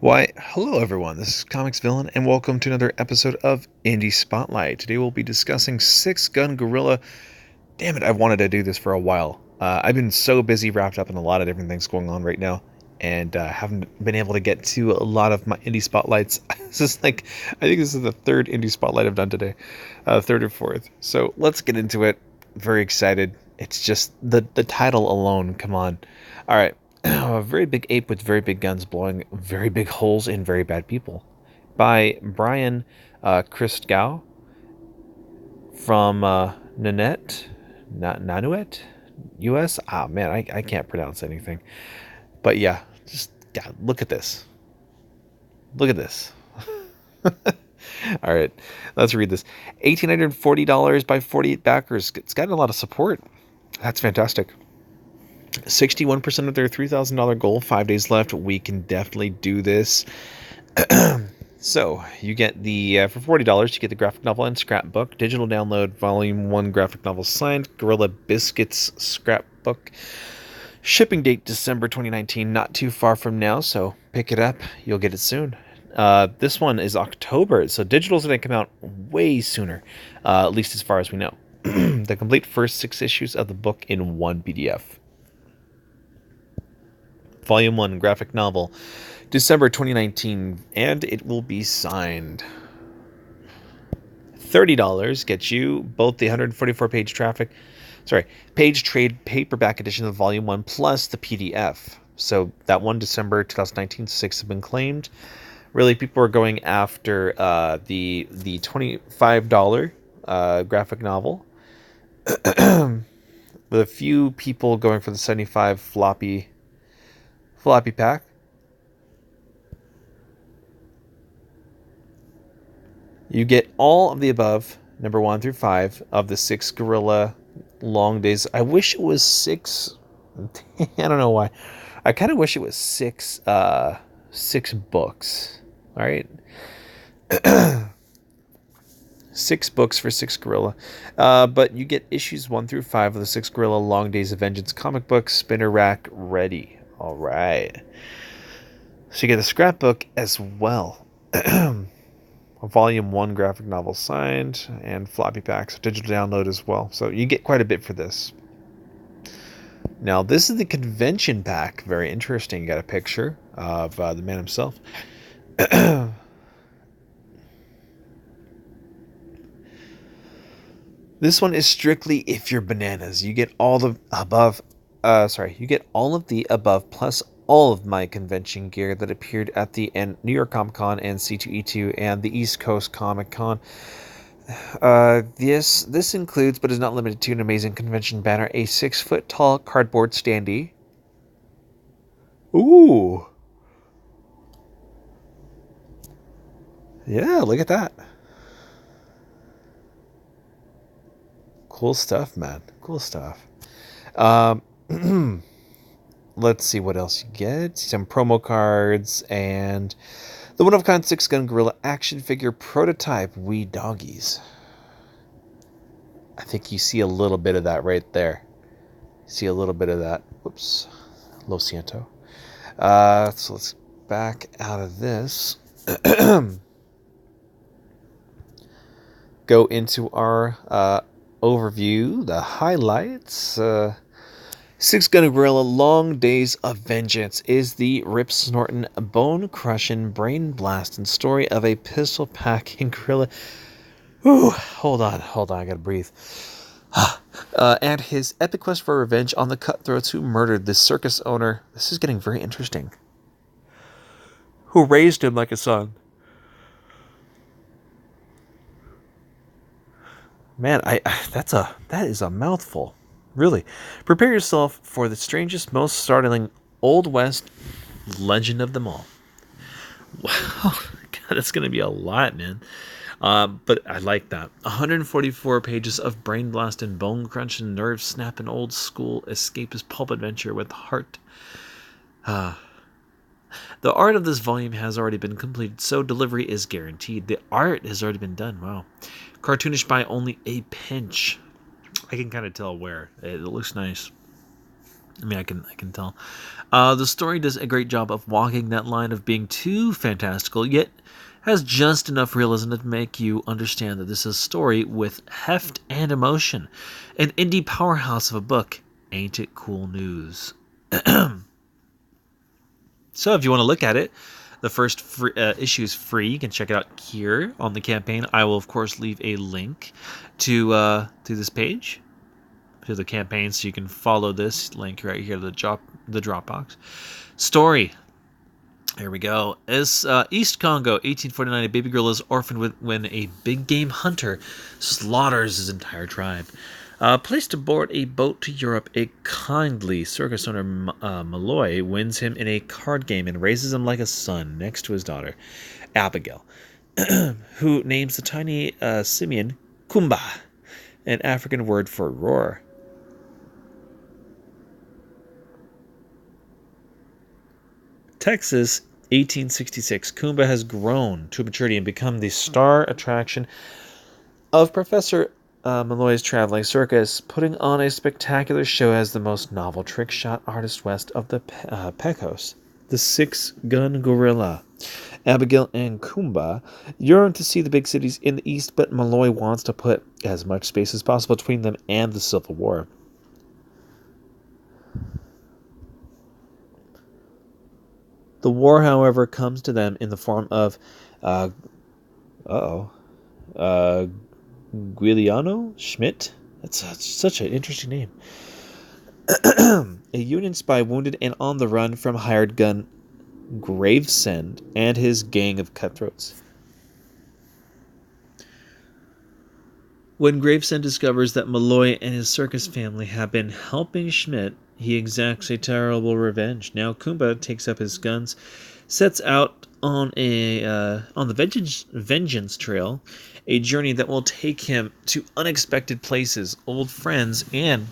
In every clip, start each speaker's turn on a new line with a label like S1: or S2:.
S1: Why, hello everyone, this is Comics Villain, and welcome to another episode of Indie Spotlight. Today we'll be discussing Six Gun Gorilla. Damn it, I've wanted to do this for a while. I've been so busy, wrapped up in a lot of different things going on right now, and haven't been able to get to a lot of my Indie Spotlights. This is I think this is the third Indie Spotlight I've done today, third or fourth. So let's get into it. Very excited. It's just the title alone, come on. Alright. A very big ape with very big guns blowing very big holes in very bad people by Brian Christgau from Nanuet, US. Ah, man, I can't pronounce anything. But yeah, just look at this. Look at this. All right, let's read this. $1,840 by 48 backers. It's gotten a lot of support. That's fantastic. 61% of their $3,000 goal, 5 days left. We can definitely do this. So you get the for $40 you get the graphic novel and scrapbook, digital download, volume 1 graphic novel signed, Gorilla Biscuits scrapbook. Shipping date December 2019, not too far from now, so pick it up. You'll get it soon. This one is October, so digital's going to come out way sooner, at least as far as we know. The complete first 6 issues of the book in one PDF. Volume 1 graphic novel, December 2019, and it will be signed. $30 gets you both the 144-page page trade paperback edition of Volume 1 plus the PDF. So that one, December 2019, 6 have been claimed. Really, people are going after the $25 graphic novel. With a few people going for the 75 floppy pack. You get all of the above, number 1 through 5, of the 6 Gorilla long days. I wish it was 6. I don't know why. I kind of wish it was 6 books. All right. 6 books for 6 Gorilla. But you get issues 1 through 5 of the 6 Gorilla Long Days of Vengeance comic book spinner rack ready. All right. So you get the scrapbook as well. Volume 1 graphic novel signed and floppy packs, digital download as well. So you get quite a bit for this. Now, this is the convention pack. Very interesting. You got a picture of the man himself. This one is strictly if you're bananas. You get all the above. You get all of the above plus all of my convention gear that appeared at the New York Comic Con and C2E2 and the East Coast Comic Con. This includes, but is not limited to, an amazing convention banner, a 6-foot tall cardboard standee. Ooh. Yeah, look at that. Cool stuff, man. Cool stuff. Let's see what else you get. Some promo cards and the one-of-a-kind 6-gun Gorilla action figure prototype. Wee doggies. I think you see a little bit of that right there. See a little bit of that. Whoops. Lo siento. So let's back out of this. Go into our overview, the highlights. 6-gun Gorilla Long Days of Vengeance is the rip-snorting, bone-crushing, brain-blasting story of a pistol-packing gorilla. Ooh, hold on, I gotta breathe. And his epic quest for revenge on the cutthroats who murdered the circus owner. This is getting very interesting. Who raised him like a son. Man, that is a mouthful. Really. Prepare yourself for the strangest, most startling Old West legend of them all. Wow. God, that's going to be a lot, man. But I like that. 144 pages of brain blasting, bone crunching, nerve snapping, old school escapist pulp adventure with heart. The art of this volume has already been completed, so delivery is guaranteed. The art has already been done. Wow. Cartoonish by only a pinch. I can kind of tell where. It looks nice. I mean, I can tell. The story does a great job of walking that line of being too fantastical, yet has just enough realism to make you understand that this is a story with heft and emotion. An indie powerhouse of a book. Ain't it cool news? So if you want to look at it, the first issue is free. You can check it out here on the campaign. I will, of course, leave a link to this page, to the campaign, so you can follow this link right here, the Dropbox. Story. Here we go. As East Congo, 1849, a baby gorilla is orphaned when a big game hunter slaughters his entire tribe. Placed aboard a boat to Europe, a kindly circus owner, Malloy, wins him in a card game and raises him like a son next to his daughter, Abigail, who names the tiny simian Kumba, an African word for roar. Texas, 1866. Kumba has grown to maturity and become the star attraction of Professor Malloy's traveling circus, putting on a spectacular show as the most novel trick shot artist west of the Pecos. The six-gun gorilla. Abigail and Kumba yearn to see the big cities in the east, but Malloy wants to put as much space as possible between them and the Civil War. The war, however, comes to them in the form of, Guiliano Schmidt. That's such an interesting name. A Union spy wounded and on the run from hired gun Gravesend and his gang of cutthroats. When Gravesend discovers that Malloy and his circus family have been helping Schmidt, he exacts a terrible revenge. Now Kumba takes up his guns, sets out on the vengeance trail, a journey that will take him to unexpected places, old friends, and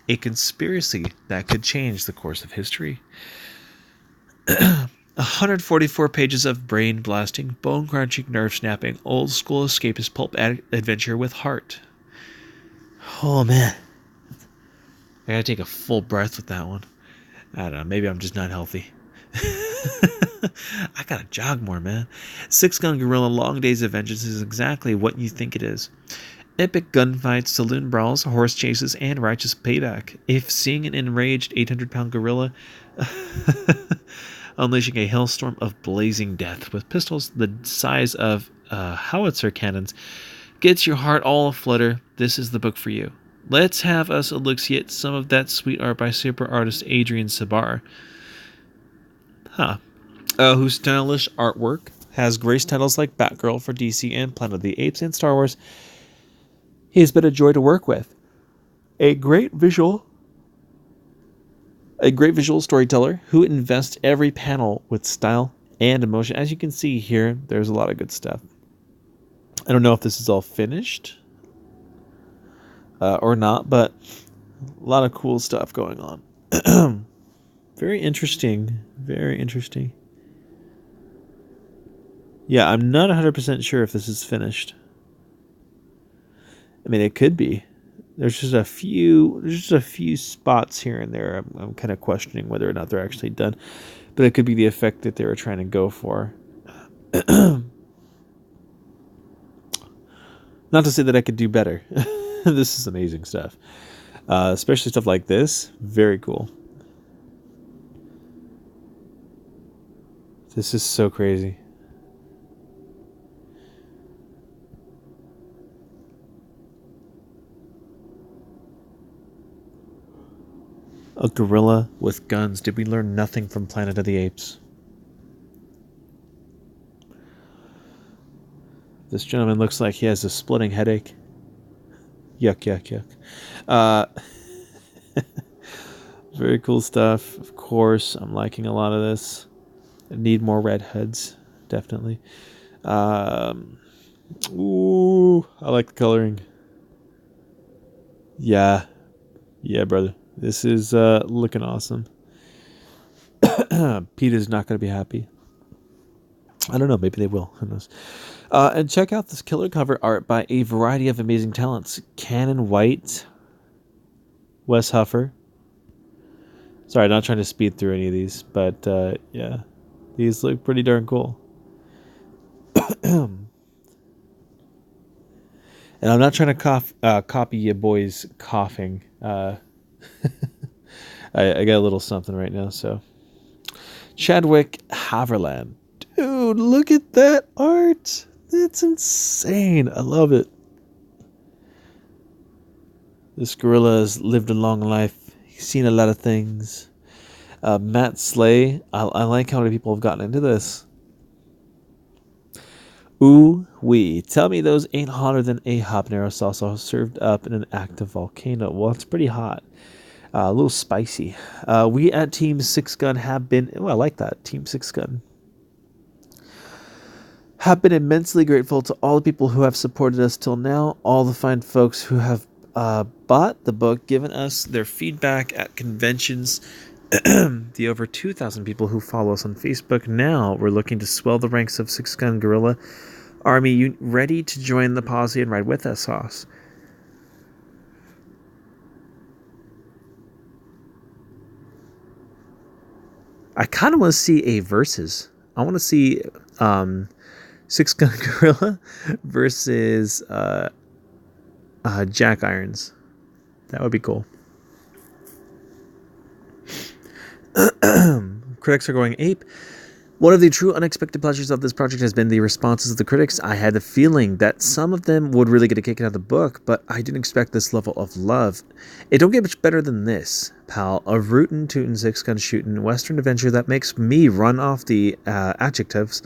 S1: a conspiracy that could change the course of history. 144 pages of brain-blasting, bone-crunching, nerve-snapping, old-school escapist pulp adventure with heart. Oh, man. I gotta take a full breath with that one. I don't know, maybe I'm just not healthy. I gotta jog more, man. Six-gun gorilla long days of vengeance is exactly what you think it is. Epic gunfights, saloon brawls, horse chases, and righteous payback. If seeing an enraged 800-pound gorilla unleashing a hailstorm of blazing death with pistols the size of howitzer cannons gets your heart all aflutter, this is the book for you. Let's have us a look-see at some of that sweet art by super artist Adrian Sabar. Whose stylish artwork has graced titles like Batgirl for DC and Planet of the Apes and Star Wars. He has been a joy to work with. A great visual storyteller who invests every panel with style and emotion. As you can see here, there's a lot of good stuff. I don't know if this is all finished or not, but a lot of cool stuff going on. Very interesting. Very interesting. Yeah, I'm not 100% sure if this is finished. I mean, it could be. There's just a few spots here and there. I'm kind of questioning whether or not they're actually done, but it could be the effect that they were trying to go for. Not to say that I could do better. This is amazing stuff, especially stuff like this. Very cool. This is so crazy. A gorilla with guns. Did we learn nothing from Planet of the Apes? This gentleman looks like he has a splitting headache. Yuck, yuck, yuck. Very cool stuff. Of course, I'm liking a lot of this. I need more red hoods, definitely. Ooh, I like the coloring. Yeah, brother. This is looking awesome. Peter's not going to be happy. I don't know. Maybe they will. Who knows? And check out this killer cover art by a variety of amazing talents. Cannon White, Wes Huffer, Sorry, not trying to speed through any of these, but yeah, these look pretty darn cool. And I'm not trying to copy you boys coughing. I got a little something right now, so. Chadwick Haverland. Dude, look at that art. That's insane. I love it. This gorilla has lived a long life. He's seen a lot of things. Matt Slay. I like how many people have gotten into this. Ooh wee. Tell me those ain't hotter than a habanero salsa served up in an active volcano. Well, it's pretty hot. A little spicy. We at Team Six Gun have been... Oh, I like that. Team Six Gun. Have been immensely grateful to all the people who have supported us till now. All the fine folks who have bought the book, given us their feedback at conventions. The over 2,000 people who follow us on Facebook. Now we're looking to swell the ranks of Six Gun Gorilla Army. You ready to join the posse and ride with us, Hoss? I kind of want to see a versus. I want to see Six Gun Gorilla versus Jack Irons. That would be cool. Critics are going ape. One of the true unexpected pleasures of this project has been the responses of the critics. I had the feeling that some of them would really get a kick out of the book, but I didn't expect this level of love. It don't get much better than this, pal. A rootin' tootin' six-gun shootin' western adventure that makes me run off the adjectives.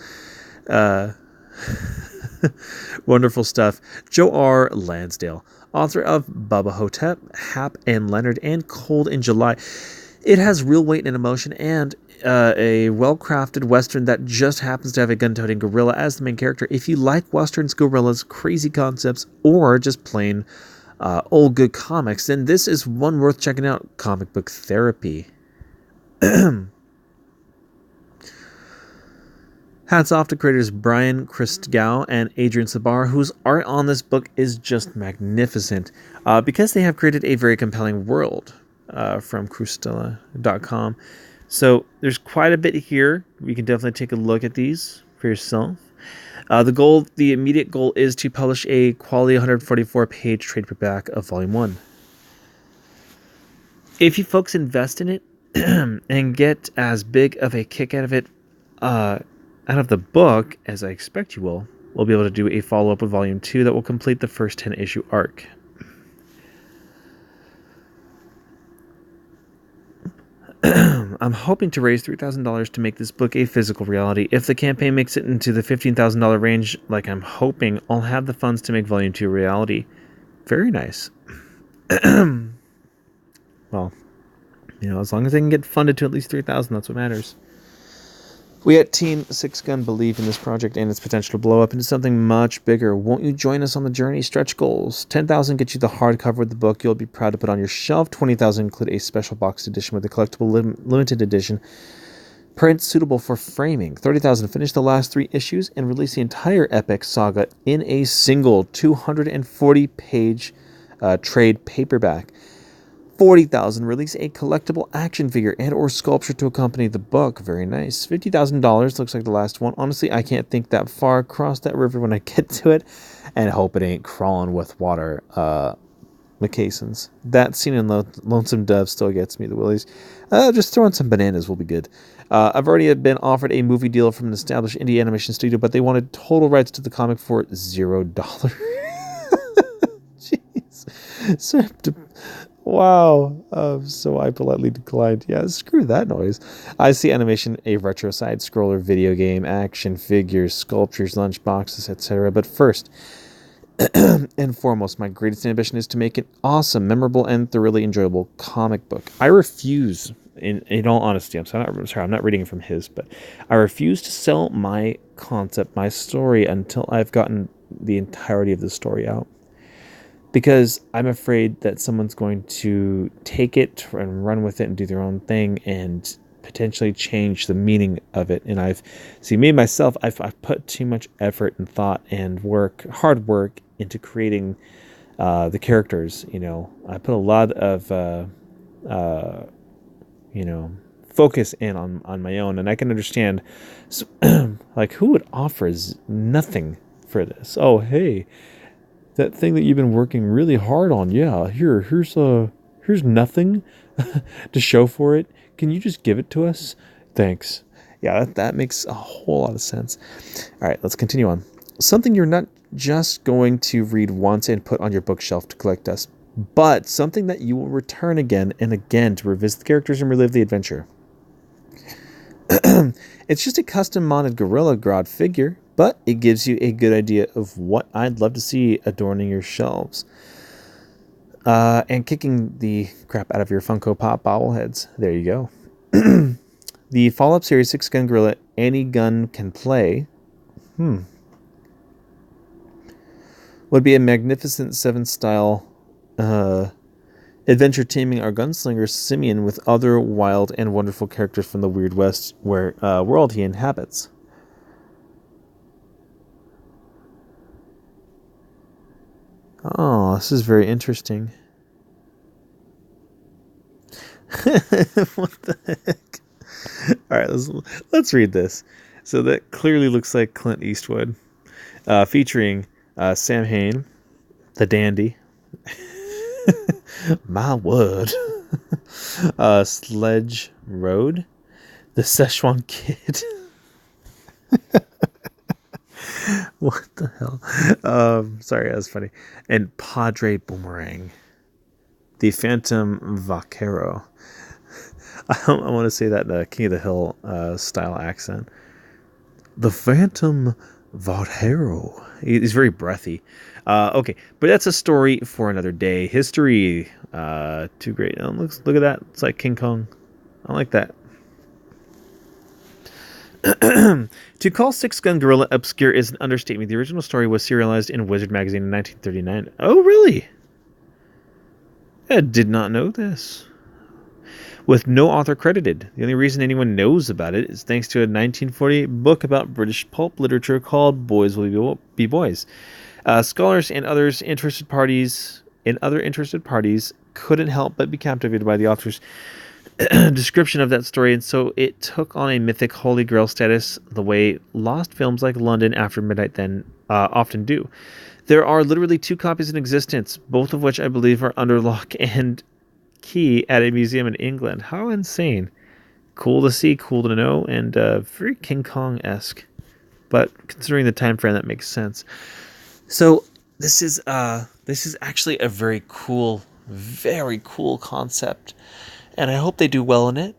S1: Wonderful stuff. Joe R. Lansdale, author of Bubba Hotep, Hap and Leonard, and Cold in July. It has real weight and emotion, and a well-crafted western that just happens to have a gun-toting gorilla as the main character. If you like westerns, gorillas, crazy concepts, or just plain old good comics, then this is one worth checking out. Comic book therapy. Hats off to creators Brian Christgau and Adrian Sabar, whose art on this book is just magnificent, because they have created a very compelling world. From Crustella.com. So there's quite a bit here. You can definitely take a look at these for yourself. The immediate goal is to publish a quality 144-page trade paperback of Volume 1. If you folks invest in it and get as big of a kick out of it, out of the book, as I expect you will, we'll be able to do a follow-up with Volume 2 that will complete the first 10-issue arc. I'm hoping to raise $3,000 to make this book a physical reality. If the campaign makes it into the $15,000 range, like I'm hoping, I'll have the funds to make Volume 2 a reality. Very nice. Well, as long as they can get funded to at least $3,000, that's what matters. We at Team Six Gun believe in this project and its potential to blow up into something much bigger. Won't you join us on the journey? Stretch goals. $10,000 gets you the hardcover of the book you'll be proud to put on your shelf. $20,000 include a special boxed edition with a collectible limited edition print suitable for framing. $30,000 finish the last 3 issues and release the entire epic saga in a single 240-page trade paperback. $40,000 release a collectible action figure and or sculpture to accompany the book. Very nice. $50,000 looks like the last one. Honestly, I can't think that far. Cross that river when I get to it and hope it ain't crawling with water moccasins. That scene in Lonesome Dove still gets me the willies. Just throwing some bananas will be good. I've already been offered a movie deal from an established indie animation studio, but they wanted total rights to the comic for $0. Jeez. So wow. So I politely declined. Yeah, screw that noise. I see animation a retro side scroller, video game, action figures, sculptures, lunchboxes, etc. But first and foremost, my greatest ambition is to make an awesome, memorable, and thoroughly enjoyable comic book. I refuse, in all honesty, I'm not reading from his, but I refuse to sell my concept, my story, until I've gotten the entirety of the story out. Because I'm afraid that someone's going to take it and run with it and do their own thing and potentially change the meaning of it. And I've put too much effort and thought and hard work into creating the characters. I put a lot of focus in on my own. And I can understand, like, who would offer nothing for this? Oh, hey, that thing that you've been working really hard on. Yeah, here's nothing to show for it. Can you just give it to us? Thanks. Yeah, that makes a whole lot of sense. All right, let's continue on. Something you're not just going to read once and put on your bookshelf to collect dust, but something that you will return again and again to revisit the characters and relive the adventure. It's just a custom modded Gorilla Grodd figure, but it gives you a good idea of what I'd love to see adorning your shelves. And kicking the crap out of your Funko Pop bobbleheads. There you go. The follow-up series 6-gun Gorilla Any Gun Can Play would be a magnificent 7-style adventure teaming our gunslinger Simeon with other wild and wonderful characters from the Weird West world he inhabits. Oh, this is very interesting. What the heck? All right, let's read this. So that clearly looks like Clint Eastwood, featuring Sam Hain, the dandy, my word, Sledge Road, the Szechuan Kid. What the hell? Sorry, that was funny. And Padre Boomerang, the Phantom Vaquero. I want to say that in a King of the Hill style accent. The Phantom Vaquero. He's very breathy. Okay, but that's a story for another day. History, too great. Oh, look at that. It's like King Kong. I like that. To call 6-gun Gorilla obscure is an understatement. The original story was serialized in Wizard magazine in 1939. Oh, really? I did not know this. With no author credited. The only reason anyone knows about it is thanks to a 1948 book about British pulp literature called Boys Will Be Boys. Scholars and other interested parties couldn't help but be captivated by the author's description of that story, and so it took on a mythic holy grail status the way lost films like London After Midnight then often do. There are literally 2 copies in existence, both of which I believe are under lock and key at a museum in England. How insane. Cool to see, cool to know, and very King Kong-esque. But considering the time frame, that makes sense. So this is actually a very cool concept, and I hope they do well in it.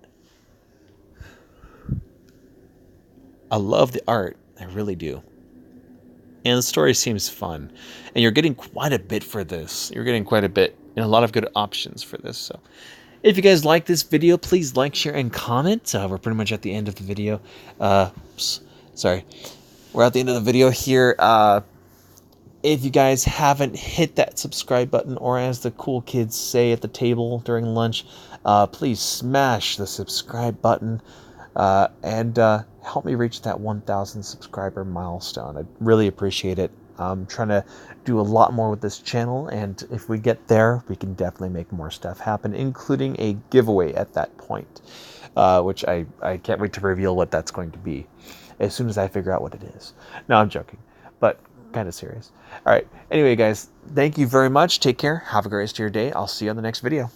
S1: I love the art, I really do. And the story seems fun, and you're getting quite a bit for this. You're getting quite a bit and a lot of good options for this. So if you guys like this video, please like, share, and comment. We're pretty much at the end of the video. Sorry. We're at the end of the video here. If you guys haven't hit that subscribe button, or as the cool kids say at the table during lunch, please smash the subscribe button and help me reach that 1,000 subscriber milestone. I'd really appreciate it. I'm trying to do a lot more with this channel, and if we get there, we can definitely make more stuff happen, including a giveaway at that point, which I can't wait to reveal what that's going to be as soon as I figure out what it is. No, I'm joking, but kind of serious. All right. Anyway, guys, thank you very much. Take care. Have a great rest of your day. I'll see you on the next video.